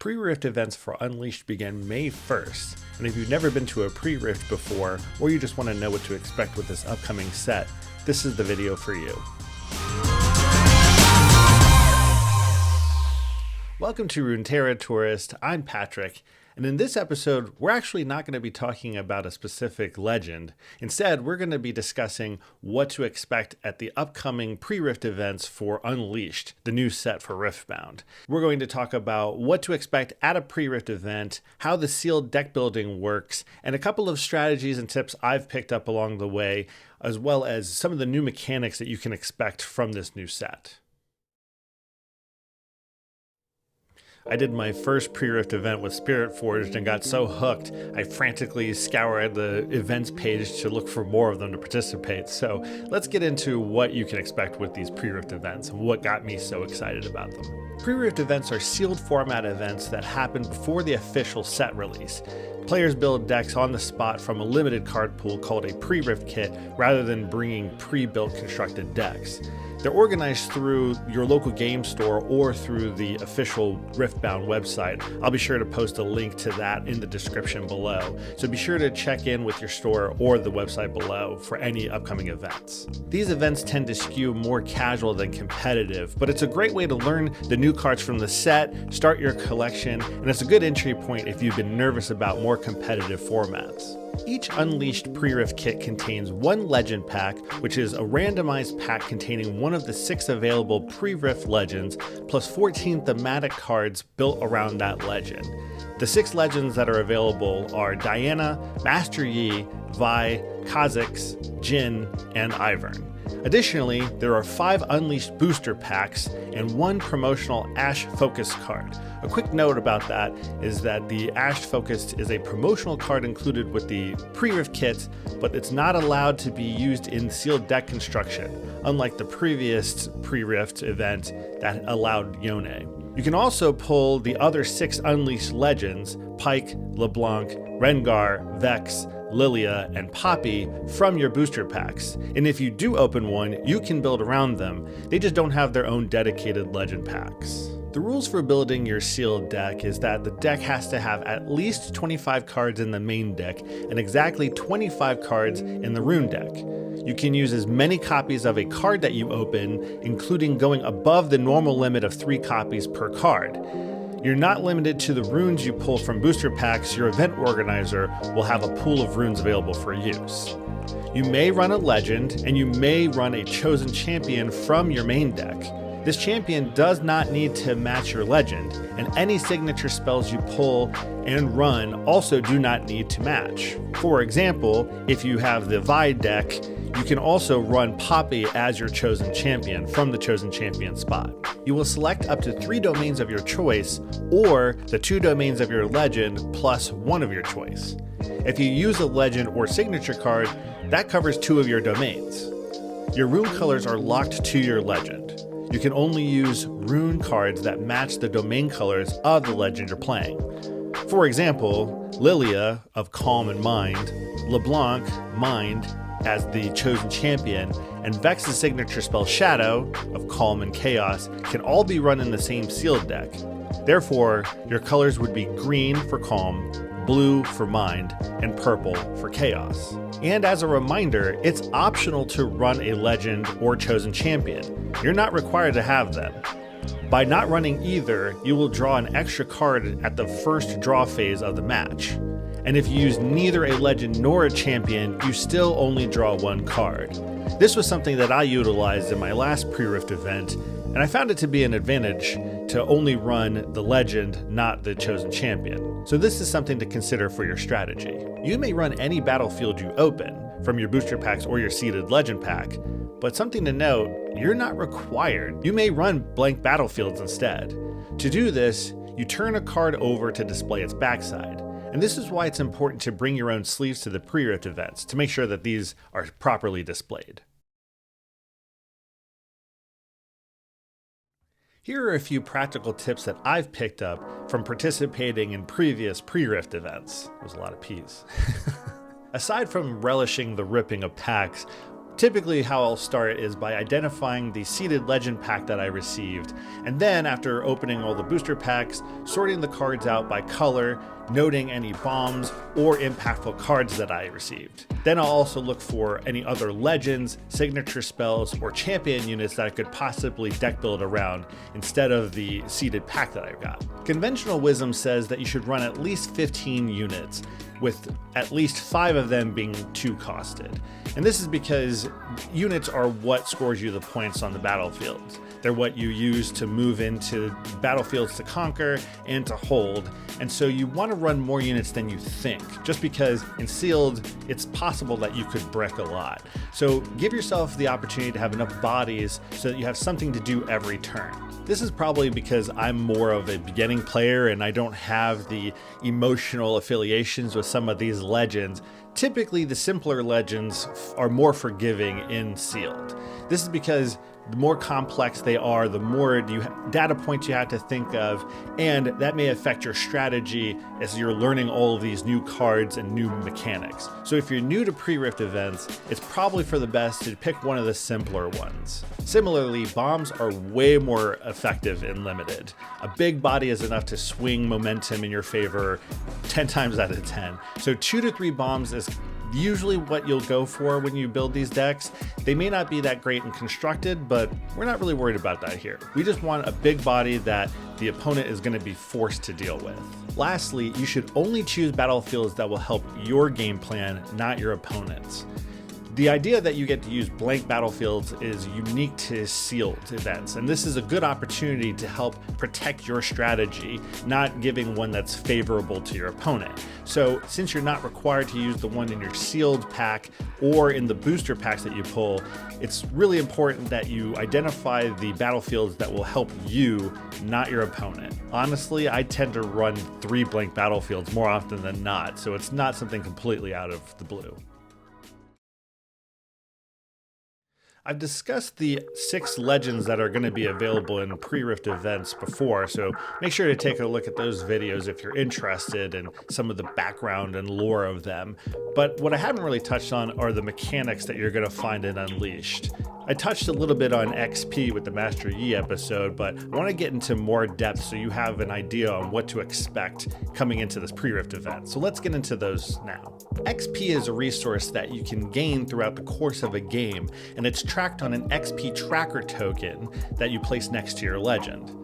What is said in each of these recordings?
Pre-Rift events for Unleashed begin May 1st, and if you've never been to a pre-Rift before, or you just want to know what to expect with this upcoming set, this is the video for you. Welcome to Runeterra Tourist, I'm Patrick, and in this episode, we're actually not going to be talking about a specific legend. Instead, we're going to be discussing what to expect at the upcoming pre-Rift events for Unleashed, the new set for Riftbound. We're going to talk about what to expect at a pre-Rift event, how the sealed deck building works, and a couple of strategies and tips I've picked up along the way, as well as some of the new mechanics that you can expect from this new set. I did my first pre-Rift event with Spirit Forged and got so hooked, I frantically scoured the events page to look for more of them to participate. So let's get into what you can expect with these pre-Rift events and what got me so excited about them. Pre-Rift events are sealed format events that happen before the official set release. Players build decks on the spot from a limited card pool called a pre-Rift kit rather than bringing pre-built constructed decks. They're organized through your local game store or through the official Riftbound website. I'll be sure to post a link to that in the description below. So be sure to check in with your store or the website below for any upcoming events. These events tend to skew more casual than competitive, but it's a great way to learn the new cards from the set, start your collection, and it's a good entry point if you've been nervous about more competitive formats. Each Unleashed pre-Rift kit contains one legend pack, which is a randomized pack containing one of the 6 available pre-Rift legends, plus 14 thematic cards built around that legend. The 6 legends that are available are Diana, Master Yi, Vi, Kha'Zix, Jhin, and Ivern. Additionally, there are 5 Unleashed booster packs and 1 promotional Ashe Focus card. A quick note about that is that the Ashe Focus is a promotional card included with the pre-Rift kit, but it's not allowed to be used in sealed deck construction, unlike the previous pre-Rift event that allowed Yone. You can also pull the other 6 Unleashed legends, Pyke, LeBlanc, Rengar, Vex, Lilia, and Poppy from your booster packs. And if you do open one, you can build around them. They just don't have their own dedicated legend packs. The rules for building your sealed deck is that the deck has to have at least 25 cards in the main deck and exactly 25 cards in the rune deck. You can use as many copies of a card that you open, including going above the normal limit of 3 copies per card. You're not limited to the runes you pull from booster packs. Your event organizer will have a pool of runes available for use. You may run a legend, and you may run a chosen champion from your main deck. This champion does not need to match your legend, and any signature spells you pull and run also do not need to match. For example, if you have the Vi deck, you can also run Poppy as your chosen champion from the chosen champion spot. You will select up to 3 domains of your choice, or the 2 domains of your legend plus 1 of your choice. If you use a legend or signature card, that covers 2 of your domains. Your rune colors are locked to your legend. You can only use rune cards that match the domain colors of the legend you're playing. For example, Lilia of Calm and Mind, LeBlanc, Mind, as the chosen champion, and Vex's signature spell Shadow of Calm and Chaos can all be run in the same sealed deck. Therefore, your colors would be green for Calm, blue for Mind, and purple for Chaos. And as a reminder, it's optional to run a legend or chosen champion. You're not required to have them. By not running either, you will draw an extra card at the first draw phase of the match. And if you use neither a legend nor a champion, you still only draw 1 card. This was something that I utilized in my last pre-Rift event, and I found it to be an advantage to only run the legend, not the chosen champion. So this is something to consider for your strategy. You may run any battlefield you open, from your booster packs or your seeded legend pack, but something to note, you're not required. You may run blank battlefields instead. To do this, you turn a card over to display its backside. And this is why it's important to bring your own sleeves to the pre-Rift events to make sure that these are properly displayed. Here are a few practical tips that I've picked up from participating in previous pre-Rift events. There's a lot of P's. Aside from relishing the ripping of packs, Typically how I'll start is by identifying the seeded legend pack that I received, and then after opening all the booster packs, sorting the cards out by color, noting any bombs or impactful cards that I received. Then I'll also look for any other legends, signature spells, or champion units that I could possibly deck build around instead of the seeded pack that I've got. Conventional wisdom says that you should run at least 15 units, with at least 5 of them being 2-costed. And this is because units are what scores you the points on the battlefield. They're what you use to move into battlefields to conquer and to hold. And so you want to run more units than you think, just because in sealed, it's possible that you could brick a lot. So give yourself the opportunity to have enough bodies so that you have something to do every turn. This is probably because I'm more of a beginning player and I don't have the emotional affiliations with some of these legends. Typically, the simpler legends are more forgiving in sealed. This is because the more complex they are, the more data points you have to think of, and that may affect your strategy as you're learning all of these new cards and new mechanics. So if you're new to pre-Rift events, it's probably for the best to pick one of the simpler ones. Similarly, bombs are way more effective in limited. A big body is enough to swing momentum in your favor 10 times out of 10. So 2 to 3 bombs is usually what you'll go for when you build these decks. They may not be that great and constructed, but we're not really worried about that here. We just want a big body that the opponent is going to be forced to deal with. Lastly, you should only choose battlefields that will help your game plan, not your opponent's. The idea that you get to use blank battlefields is unique to sealed events, and this is a good opportunity to help protect your strategy, not giving one that's favorable to your opponent. So since you're not required to use the one in your sealed pack or in the booster packs that you pull, it's really important that you identify the battlefields that will help you, not your opponent. Honestly, I tend to run 3 blank battlefields more often than not, so it's not something completely out of the blue. I've discussed the 6 legends that are going to be available in pre-Rift events before, so make sure to take a look at those videos if you're interested in some of the background and lore of them. But what I haven't really touched on are the mechanics that you're going to find in Unleashed. I touched a little bit on XP with the Master Yi episode, but I want to get into more depth so you have an idea on what to expect coming into this pre-Rift event. So let's get into those now. XP is a resource that you can gain throughout the course of a game, and it's tracked on an XP tracker token that you place next to your legend.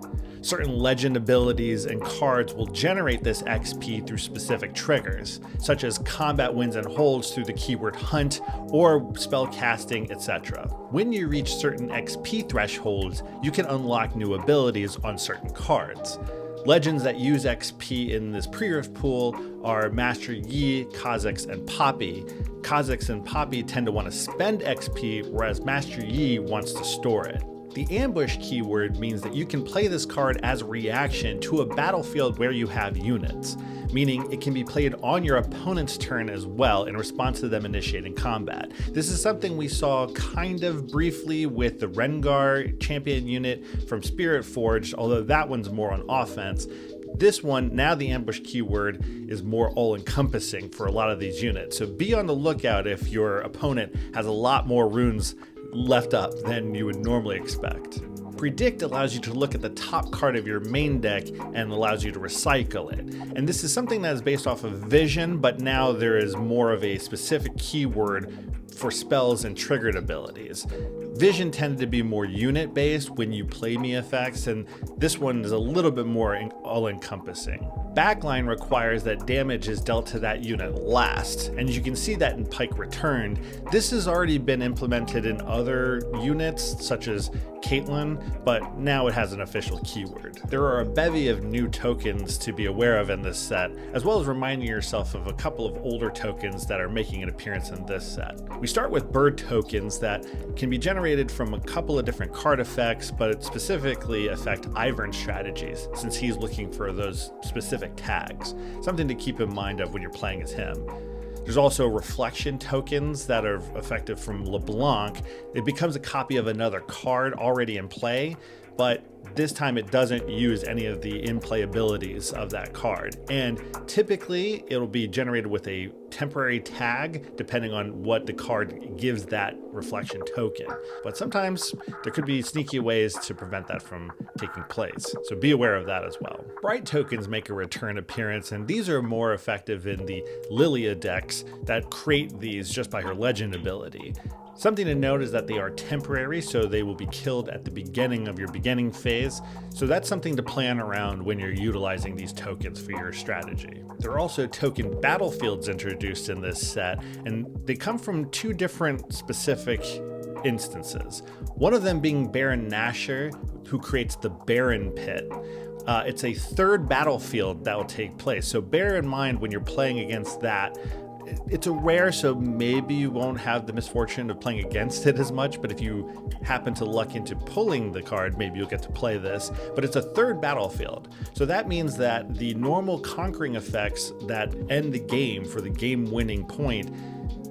Certain legend abilities and cards will generate this XP through specific triggers, such as combat wins and holds through the keyword hunt or spell casting, etc. When you reach certain XP thresholds, you can unlock new abilities on certain cards. Legends that use XP in this pre-Rift pool are Master Yi, Kha'Zix, and Poppy. Kha'Zix and Poppy tend to want to spend XP, whereas Master Yi wants to store it. The ambush keyword means that you can play this card as a reaction to a battlefield where you have units, meaning it can be played on your opponent's turn as well in response to them initiating combat. This is something we saw kind of briefly with the Rengar champion unit from Spirit Forged, although that one's more on offense. This one, now the ambush keyword, is more all-encompassing for a lot of these units, so be on the lookout if your opponent has a lot more runes left up than you would normally expect. Predict allows you to look at the top card of your main deck and allows you to recycle it. And this is something that is based off of vision, but now there is more of a specific keyword for spells and triggered abilities. Vision tended to be more unit based when you play me effects, and this one is a little bit more all-encompassing. Backline requires that damage is dealt to that unit last, and you can see that in Pike Returned. This has already been implemented in other units such as Caitlyn, but now it has an official keyword. There are a bevy of new tokens to be aware of in this set, as well as reminding yourself of a couple of older tokens that are making an appearance in this set. We start with bird tokens that can be generated from a couple of different card effects, but specifically affect Ivern's strategies, since he's looking for those specific tags. Something to keep in mind of when you're playing as him. There's also reflection tokens that are effective from LeBlanc. It becomes a copy of another card already in play, but This time it doesn't use any of the in-play abilities of that card. And typically it'll be generated with a temporary tag depending on what the card gives that reflection token. But sometimes there could be sneaky ways to prevent that from taking place. So be aware of that as well. Bright tokens make a return appearance, and these are more effective in the Lilia decks that create these just by her legend ability. Something to note is that they are temporary, so they will be killed at the beginning of your beginning phase. So that's something to plan around when you're utilizing these tokens for your strategy. There are also token battlefields introduced in this set, and they come from two different specific instances. One of them being Baron Nashor, who creates the Baron Pit. It's a third battlefield that will take place. So bear in mind when you're playing against that, it's a rare, so maybe you won't have the misfortune of playing against it as much, but if you happen to luck into pulling the card, maybe you'll get to play this. But it's a third battlefield. So that means that the normal conquering effects that end the game for the game-winning point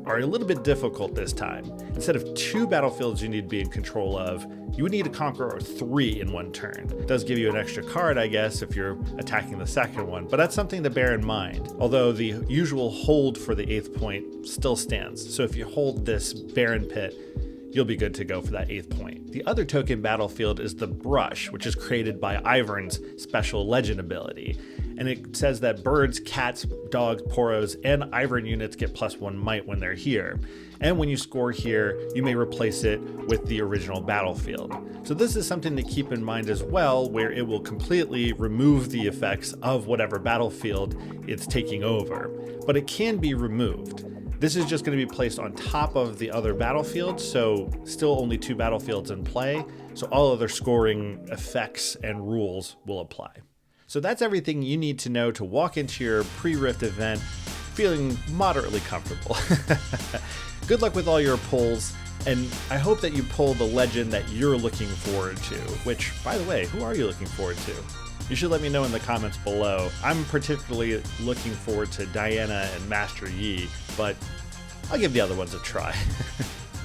are a little bit difficult this time. Instead of 2 battlefields you need to be in control of, you would need to conquer 3 in one turn. It does give you an extra card, I guess, if you're attacking the second one, but that's something to bear in mind. Although the usual hold for the 8th point still stands. So if you hold this Baron Pit, you'll be good to go for that 8th point. The other token battlefield is the Brush, which is created by Ivern's special legend ability. And it says that birds, cats, dogs, poros, and Ivern units get +1 might when they're here. And when you score here, you may replace it with the original battlefield. So this is something to keep in mind as well, where it will completely remove the effects of whatever battlefield it's taking over. But it can be removed. This is just going to be placed on top of the other battlefields, so still only 2 battlefields in play, so all other scoring effects and rules will apply. So that's everything you need to know to walk into your pre-Rift event feeling moderately comfortable. Good luck with all your pulls, and I hope that you pull the legend that you're looking forward to, which, by the way, who are you looking forward to? You should let me know in the comments below. I'm particularly looking forward to Diana and Master Yi, but I'll give the other ones a try.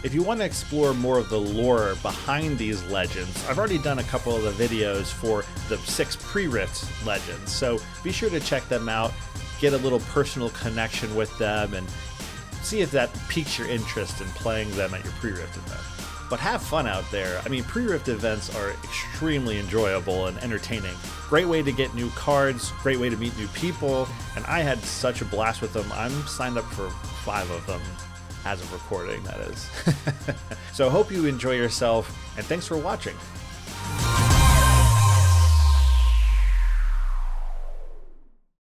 If you want to explore more of the lore behind these legends, I've already done a couple of the videos for the 6 pre-Rift legends, so be sure to check them out, get a little personal connection with them, and see if that piques your interest in playing them at your pre-Rift event. But have fun out there. I mean, pre-Rift events are extremely enjoyable and entertaining. Great way to get new cards, great way to meet new people, and I had such a blast with them. I'm signed up for 5 of them. As of recording, that is. So I hope you enjoy yourself, and thanks for watching.